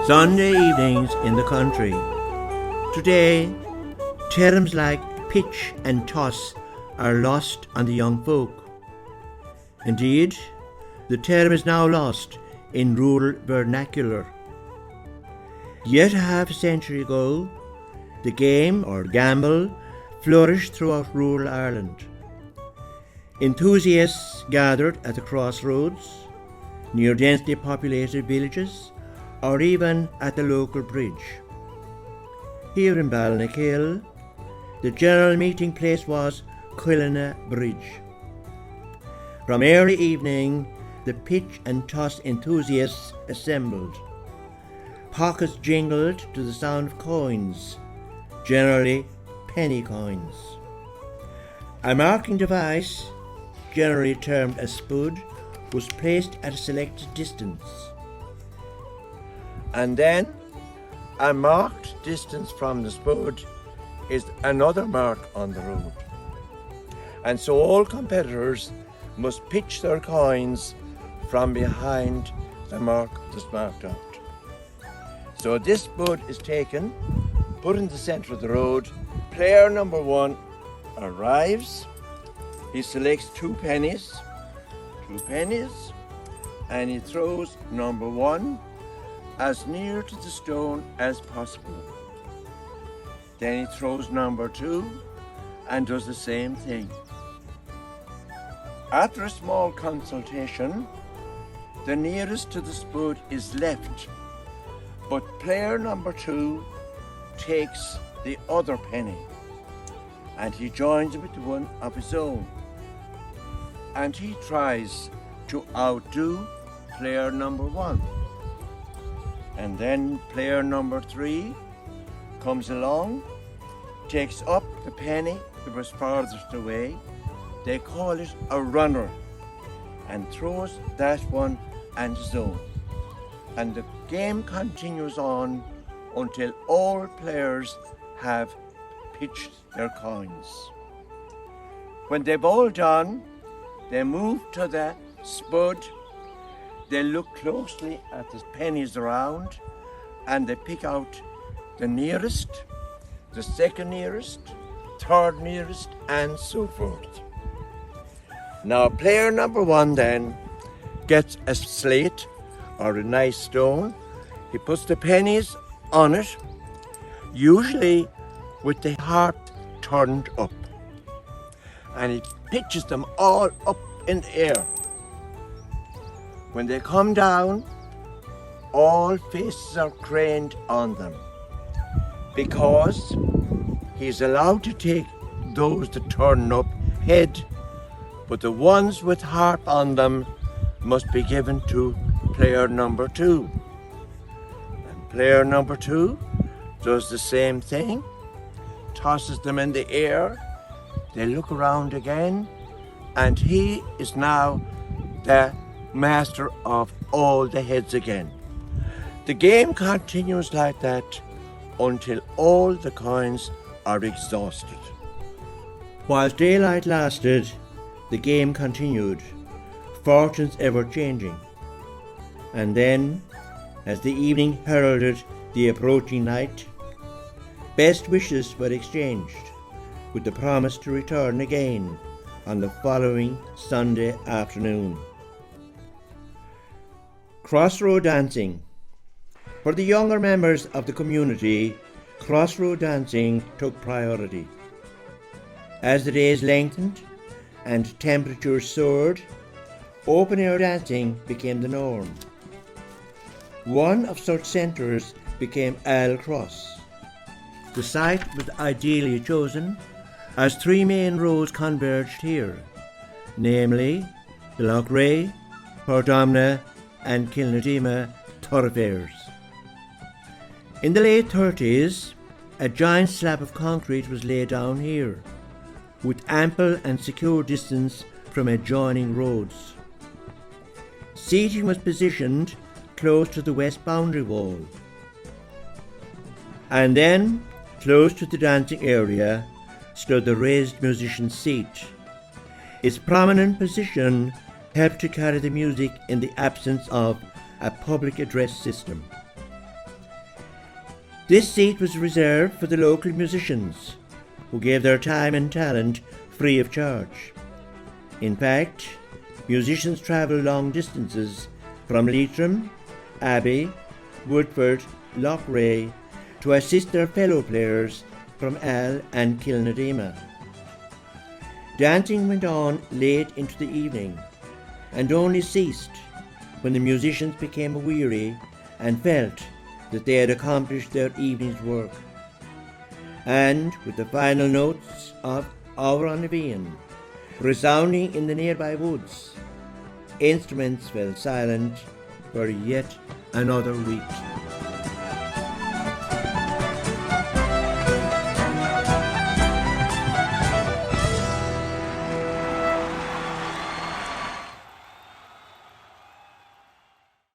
Sunday evenings in the country. Today, terms like pitch and toss are lost on the young folk. Indeed, the term is now lost in rural vernacular. Yet a half a century ago, the game or gamble flourished throughout rural Ireland. Enthusiasts gathered at the crossroads, near densely populated villages, or even at the local bridge. Here in Ballinhill, the general meeting place was Cullinagh Bridge. From early evening, the pitch and toss enthusiasts assembled. Pockets jingled to the sound of coins, generally penny coins. A marking device, generally termed a spud, was placed at a selected distance. And then, a marked distance from the spud is another mark on the road. And so all competitors must pitch their coins from behind the mark that's marked out. So this spud is taken, put in the centre of the road. Player number one arrives. He selects two pennies, and he throws number one as near to the stone as possible. Then he throws number two and does the same thing. After a small consultation, the nearest to the spud is left, but player number two takes the other penny and he joins with one of his own, and he tries to outdo player number one. And then player number three comes along, takes up the penny that was farthest away. They call it a runner, and throws that one and his own. And the game continues on until all players have pitched their coins. When they've all done, they move to the spud. They look closely at the pennies around, and they pick out the nearest, the second nearest, third nearest, and so forth. Now player number one then gets a slate or a nice stone. He puts the pennies on it, usually with the heart turned up, and he pitches them all up in the air. When they come down, all faces are craned on them, because he's allowed to take those that turn up head, but the ones with heart on them must be given to player number two. And player number two does the same thing, tosses them in the air. They look around again, and he is now the master of all the heads again. The game continues like that until all the coins are exhausted. While daylight lasted, the game continued, fortunes ever changing. And then, as the evening heralded the approaching night, best wishes were exchanged, with the promise to return again on the following Sunday afternoon. Crossroad dancing. For the younger members of the community, crossroad dancing took priority. As the days lengthened and temperatures soared, open-air dancing became the norm. One of such centres became Aille Cross. The site was ideally chosen as three main roads converged here, namely the Loughrea, Portomna and Cullinagh thoroughfares. In the late 30s, a giant slab of concrete was laid down here, with ample and secure distance from adjoining roads. Seating was positioned close to the west boundary wall. And then, close to the dancing area, stood the raised musician's seat. Its prominent position helped to carry the music in the absence of a public address system. This seat was reserved for the local musicians, who gave their time and talent free of charge. In fact, musicians travelled long distances from Leitrim, Abbey, Woodford, Loughrea to assist their fellow players from Aille and Cullinagh. Dancing went on late into the evening and only ceased when the musicians became weary and felt that they had accomplished their evening's work. And with the final notes of Our Anavian resounding in the nearby woods, instruments fell silent for yet another week.